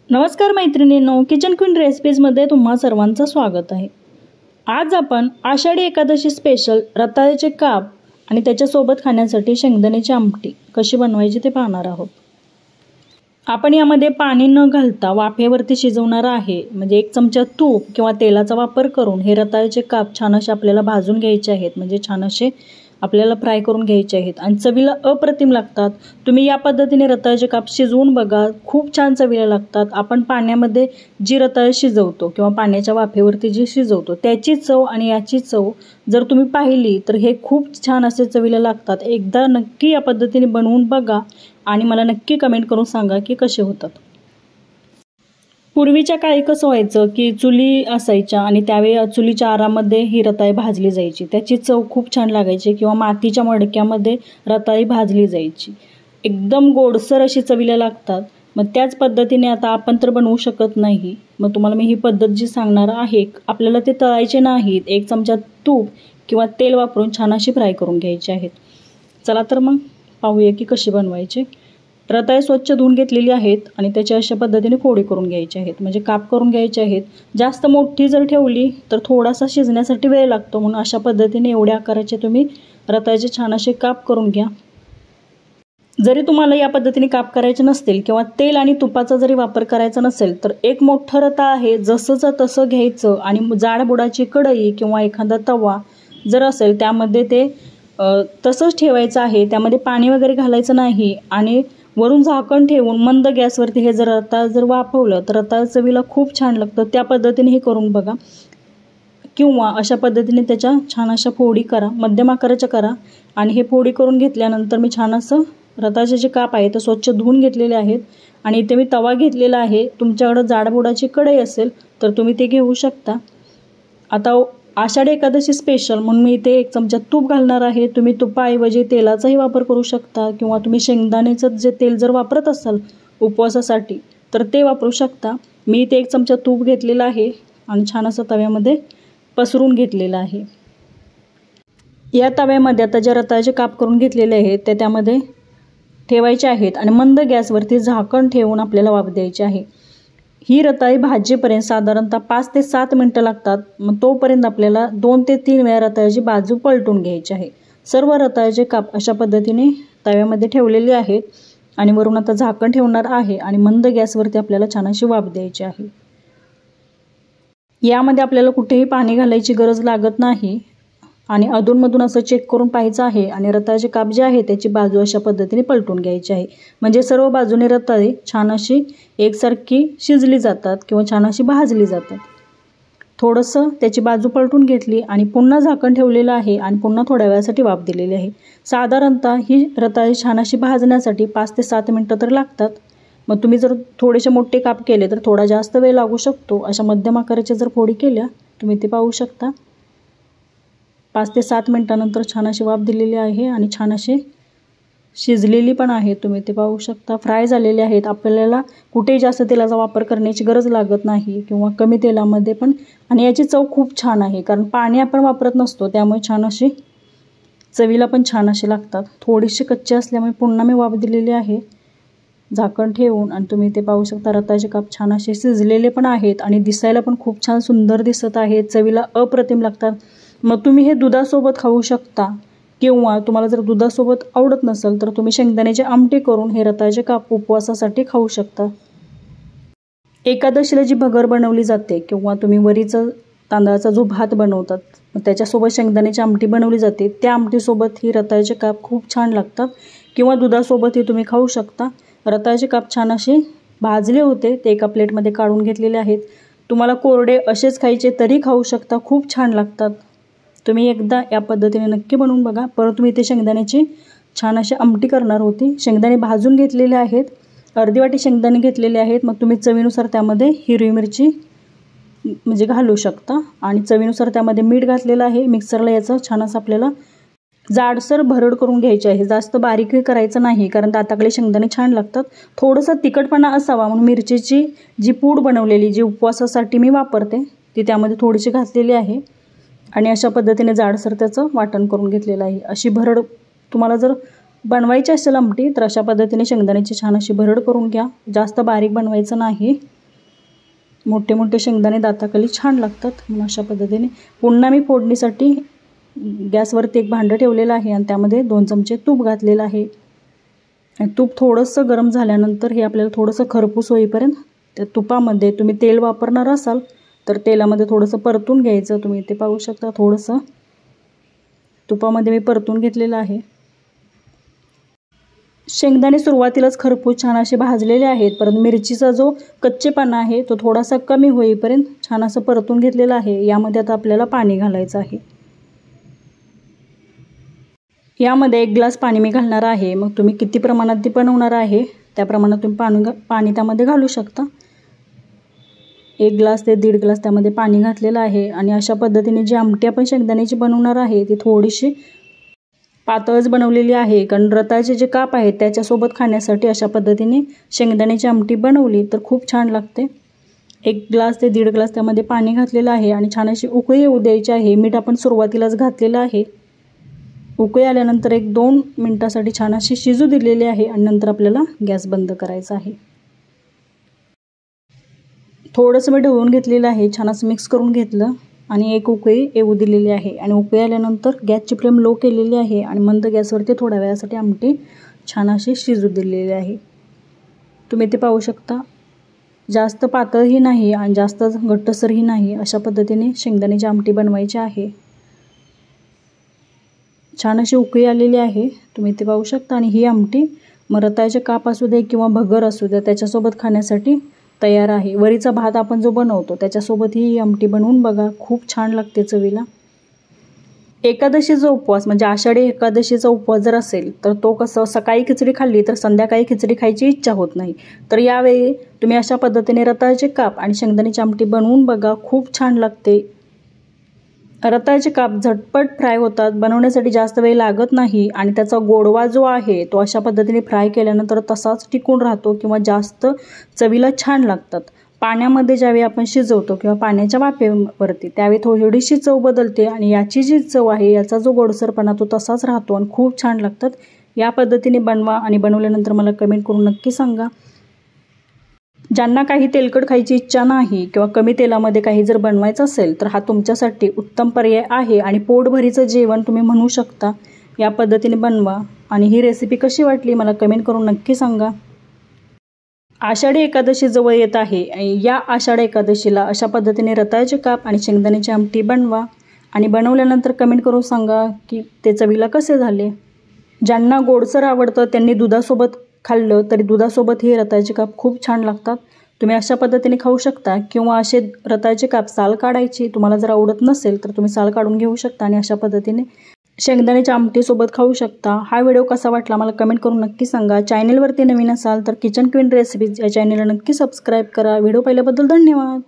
नमस्कार मैत्रिणींनो, kitchen queen रेसिपीजमध्ये तुम्हा सर्वांचं स्वागत आहे। आज आपण आषाढी एकादशी स्पेशल रताळ्याचे काप आणि त्याच्यासोबत खाण्यासाठी शेंगदाण्याची आमटी कशी बनवायची ते पाहणार आहोत। आपण यामध्ये पाणी न घालता वाफेवरती शिजवणार आहे। म्हणजे 1 चमचा तूप किंवा तेलाचा वापर करून हे रताळ्याचे काप छान असे आपल्याला भाजून घ्यायचे आहेत। म्हणजे छान असे आपल्याला फ्राय करून घ्यायचे आहेत आणि चवीला अप्रतिम लागतात। तुम्ही या पद्धतीने रताळ्याचे काप शिजवून बघा, खूप छान चवीला लागतात। आपण पाण्यामध्ये जी रताळे शिजवतो किंवा पाण्याच्या वाफेवरती जी शिजवतो त्याची चव आणि याची चव जर तुम्ही पाहिली तर हे खूप छान असे चवीला लागतात। एकदा नक्की या पद्धतीने बनवून बघा आणि मला नक्की कमेंट करून सांगा की कसे होतात। पूर्वीच्या काळी कसं व्हायचं की चुली असायच्या आणि त्यावेळी चुलीच्या आरामध्ये ही रताळी भाजली जायची, त्याची चव खूप छान लागायची। किंवा मातीच्या मडक्यामध्ये रताळी भाजली जायची, एकदम गोडसर अशी चवीला लागतात। मग त्याच पद्धतीने आता आपण तर बनवू शकत नाही। मग तुम्हाला मी ही पद्धत जी सांगणार आहे, आपल्याला ते तळायचे नाहीत, 1 चमचा तूप किंवा तेल वापरून छान अशी फ्राय करून घ्यायची आहेत। चला तर मग पाहूया की कशी बनवायची। रताळे स्वच्छ धुवून घेतलेली आहेत आणि त्याच्या अशा पद्धतीने फोडी करून घ्यायचे आहेत, म्हणजे काप करून घ्यायचे आहेत। जास्त मोठी जर ठेवली तर थोडासा शिजण्यासाठी वेळ लागतो, म्हणून अशा पद्धतीने एवढ्या आकाराचे तुम्ही रताळ्याचे छान असे काप करून घ्या। जरी तुम्हाला या पद्धतीने काप करायचे नसतील किंवा तेल आणि तुपाचा जरी वापर करायचा नसेल तर एक मोठं रताळ आहे जसंचं तसं घ्यायचं आणि जाड बुडाची कढई किंवा एखादा तवा जर असेल त्यामध्ये ते तसंच ठेवायचं आहे। त्यामध्ये पाणी वगैरे घालायचं नाही आणि वरून झाकण ठेवून मंद गॅसवरती हे जर रताळ जर वाफवलं तर रताळ चवीला खूप छान लागतं। त्या पद्धतीने हे करून बघा किंवा अशा पद्धतीने त्याच्या छान अशा फोडी करा, मध्यम आकाराच्या करा। आणि हे फोडी करून घेतल्यानंतर मी छान असं रताळ्याचे जे काप आहे ते स्वच्छ धुवून घेतलेले आहेत आणि इथे मी तवा घेतलेला आहे। तुमच्याकडे जाडबुडाची कढई असेल तर तुम्ही ते घेऊ शकता। आता आषाढी एकादशी स्पेशल म्हणून मी इथे 1 चमचा तूप घालणार आहे। तुम्ही तुपाऐवजी तेलाचाही वापर करू शकता किंवा तुम्ही शेंगदाण्याचं जे तेल जर वापरत असाल उपवासासाठी तर ते वापरू शकता। मी इथे 1 चमचा तूप घेतलेला आहे आणि छान असं तव्यामध्ये पसरून घेतलेलं आहे। या तव्यामध्ये आता ज्या रताळ्याचे काप करून घेतलेले आहेत ते त्यामध्ये ठेवायचे आहेत आणि मंद गॅसवरती झाकण ठेवून आपल्याला वाफ द्यायची आहे। ही रताळी भाजीपर्यंत साधारणतः 5 ते 7 मिनिटं लागतात। मग तोपर्यंत आपल्याला 2 ते 3 वेळा रताळ्याची बाजू पलटून घ्यायची आहे। सर्व रताळ्याचे काप अशा पद्धतीने तव्यामध्ये ठेवलेले आहेत आणि वरून आता झाकण ठेवणार आहे आणि मंद गॅसवरती आपल्याला छान अशी वाफ द्यायची आहे। यामध्ये आपल्याला कुठेही पाणी घालायची गरज लागत नाही आणि अधूनमधून असं चेक करून पाहायचं आहे आणि रताळ्याचे काप जे आहे त्याची बाजू अशा पद्धतीने पलटून घ्यायची आहे। म्हणजे सर्व बाजूने रताळी छान अशी एकसारखी शिजली जातात किंवा छान अशी भाजली जातात। थोडंसं त्याची बाजू पलटून घेतली आणि पुन्हा झाकण ठेवलेलं आहे आणि पुन्हा थोड्या वेळासाठी वाफ दिलेली आहे। साधारणतः ही रताळी छान अशी भाजण्यासाठी 5 ते 7 मिनिटं तर लागतात। मग तुम्ही जर थोडेसे मोठे काप केले तर थोडा जास्त वेळ लागू शकतो। अशा मध्यम आकाराच्या जर फोडी केल्या तुम्ही ते पाहू शकता। 5 ते 7 मिनिटानंतर छान अशी वाफ दिलेली आहे आणि छान असे शिजलेली पण आहे, तुम्ही ते पाहू शकता। फ्राय झालेले आहेत, आपल्याला कुठेही जास्त तेलाचा वापर करण्याची गरज लागत नाही किंवा कमी तेलामध्ये पण। आणि याची चव खूप छान आहे कारण पाणी आपण वापरत नसतो, त्यामुळे छान अशी चवीला पण छान असे लागतात। थोडीशी कच्चे असल्यामुळे पुन्हा मी वाफ दिलेली आहे झाकण ठेवून आणि तुम्ही ते पाहू शकता। रताळ्याचे काप छान असे शिजलेले पण आहेत आणि दिसायला पण खूप छान सुंदर दिसत आहेत, चवीला अप्रतिम लागतात। मग तुम्ही हे दुधासोबत खाऊ शकता किंवा तुम्हाला जर दुधासोबत आवडत नसेल तर तुम्ही शेंगदाण्याची आमटी करून हे रताळ्याचे काप उपवासासाठी खाऊ शकता। एकादशीला जी भगर बनवली जाते किंवा तुम्ही वरीचं तांदळाचा जो भात बनवतात त्याच्यासोबत शेंगदाण्याची आमटी बनवली जाते, त्या आमटीसोबत ही रताळ्याचे काप खूप छान लागतात किंवा दुधासोबतही तुम्ही खाऊ शकता। रताळ्याचे काप छान असे भाजले होते, ते एका प्लेटमध्ये काढून घेतलेले आहेत। तुम्हाला कोरडे असेच खायचे तरी खाऊ शकता, खूप छान लागतात। तुम्ही एकदा या पद्धतीने नक्की बनवून बघा। परत मी इथे शेंगदाण्याची छान अशी आमटी करणार होती। शेंगदाणे भाजून घेतलेले आहेत, अर्धी वाटी शेंगदाणे घेतलेले आहेत। मग तुम्ही चवीनुसार त्यामध्ये हिरवी मिरची म्हणजे घालू शकता आणि चवीनुसार त्यामध्ये मीठ घातलेलं आहे। मिक्सरला याचं छान असं आपल्याला जाडसर भरड करून घ्यायची आहे, जास्त बारीकही करायचं नाही कारण दाताकडे शेंगदाणे छान लागतात। थोडंसं तिखटपणा असावा म्हणून मिरचीची जी पूड बनवलेली जी उपवासासाठी मी वापरते ती त्यामध्ये थोडीशी घातलेली आहे आणि अशा पद्धतीने जाडसर त्याचं वाटण करून घेतलेलं आहे। अशी भरड तुम्हाला जर बनवायची असेल आमटी तर अशा पद्धतीने शेंगदाण्याची छान अशी भरड करून घ्या, जास्त बारीक बनवायचं नाही। मोठे मोठे शेंगदाणे दाताखाली छान लागतात. म्हणून अशा पद्धतीने पुन्हा मी फोडणीसाठी गॅसवरती एक भांडं ठेवलेलं आहे आणि त्यामध्ये 2 चमचे तूप घातलेलं आहे. तूप थोडंसं गरम झाल्यानंतर हे आपल्याला थोडंसं खरपूस होईपर्यंत त्या तुपामध्ये, तुम्ही तेल वापरणार असाल तर तेलामध्ये थोडंसं परतून घ्यायचं. तुम्ही इथे पाहू शकता थोडंसं तुपामध्ये मी परतून घेतलेलं आहे. शेंगदाणे सुरुवातीलाच खरपूस छान असे भाजलेले आहेत, परंतु मिरचीचा जो कच्चेपणा आहे तो थोडासा कमी होईपर्यंत छान असं परतून घेतलेलं आहे. यामध्ये आता आपल्याला पाणी घालायचं आहे. यामध्ये 1 ग्लास पाणी मी घालणार आहे. मग तुम्ही किती प्रमाणात ती बनवणार आहे त्या प्रमाणात तुम्ही पाणी त्यामध्ये घालू शकता. 1 ग्लास ते 1.5 ग्लास त्यामध्ये पाणी घातलेलं आहे. आणि अशा पद्धतीने जी आमटी आपण शेंगदाण्याची बनवणार आहे ती थोडीशी पातळच बनवलेली आहे, कारण रताळ्याचे जे काप आहेत त्याच्यासोबत खाण्यासाठी अशा पद्धतीने शेंगदाण्याची आमटी बनवली तर खूप छान लागते. 1 ग्लास ते 1.5 ग्लास त्यामध्ये पाणी घातलेलं आहे आणि छान अशी उकळी येऊ द्यायची आहे. मीठ आपण सुरुवातीलाच घातलेलं आहे. उकळी आल्यानंतर 1-2 मिनिटासाठी छान अशी शिजू दिलेली आहे आणि नंतर आपल्याला गॅस बंद करायचा आहे. थोडंसं मी ढवळून घेतलेलं आहे, छान असं मिक्स करून घेतलं आणि एक उकळी येऊ दिलेली आहे. आणि उकळी आल्यानंतर गॅसची फ्लेम लो केलेली आहे आणि मंद गॅसवरती थोड्या वेळासाठी आमटी छान अशी शिजू दिलेली आहे. तुम्ही ते पाहू शकता, जास्त पातळही नाही आणि जास्त घट्टसरही नाही, अशा पद्धतीने शेंगदाण्याची आमटी बनवायची आहे. छान अशी उकळी आलेली आहे, तुम्ही ते पाहू शकता. आणि ही आमटी मग रताळ्याचे काप असू दे किंवा भगर असू दे त्याच्यासोबत खाण्यासाठी तयार आहे. वरीचा भात आपण जो बनवतो त्याच्यासोबत ही आमटी बनवून बघा, खूप छान लागते चवीला. एकादशीचा उपवास म्हणजे आषाढी एकादशीचा उपवास जर असेल तर तो कसं सकाळी खिचडी खाल्ली तर संध्याकाळी खिचडी खायची इच्छा होत नाही. तर यावेळी तुम्ही अशा पद्धतीने रताळ्याचे काप आणि शेंगदाण्याची आमटी बनवून बघा, खूप छान लागते. रताळ्याचे काप झटपट फ्राय होतात, बनवण्यासाठी जास्त वेळ लागत नाही आणि त्याचा गोडवा जो आहे तो अशा पद्धतीने फ्राय केल्यानंतर तसाच टिकून राहतो किंवा जास्त चवीला छान लागतात. पाण्यामध्ये ज्यावेळी आपण शिजवतो किंवा पाण्याच्या वाफेवरती त्यावेळी थोडीशी चव बदलते आणि याची जी चव आहे याचा जो गोडसरपणा तो तसाच राहतो आणि खूप छान लागतात. या पद्धतीने बनवा आणि बनवल्यानंतर मला कमेंट करून नक्की सांगा. ज्यांना काही तेलकट खायची इच्छा नाही किंवा कमी तेलामध्ये काही जर बनवायचं असेल तर हा तुमच्यासाठी उत्तम पर्याय आहे आणि पोटभरीचं जेवण तुम्ही म्हणू शकता. या पद्धतीने बनवा आणि ही रेसिपी कशी वाटली मला कमेंट करून नक्की सांगा. आषाढी एकादशी जवळ येत आहे. या आषाढी एकादशीला अशा पद्धतीने रताळ्याचे काप आणि शेंगदाण्याची आमटी बनवा आणि बनवल्यानंतर कमेंट करून सांगा की ते चवीला कसे झाले. ज्यांना गोडसर आवडतं त्यांनी दुधासोबत खाल्लं तरी दुधासोबत हे रताळ्याचे काप खूप छान लागतात. तुम्ही अशा पद्धतीने खाऊ शकता किंवा असे रताळ्याचे काप साल काढायची, तुम्हाला जर आवडत नसेल तर तुम्ही साल काढून घेऊ शकता आणि अशा पद्धतीने शेंगदाण्याच्या आमटीसोबत खाऊ शकता. हा व्हिडिओ कसा वाटला मला कमेंट करून नक्की सांगा. चॅनलवरती नवीन असाल तर किचन क्वीन रेसिपीज या चॅनलला नक्की सबस्क्राईब करा. व्हिडिओ पाहिल्याबद्दल धन्यवाद.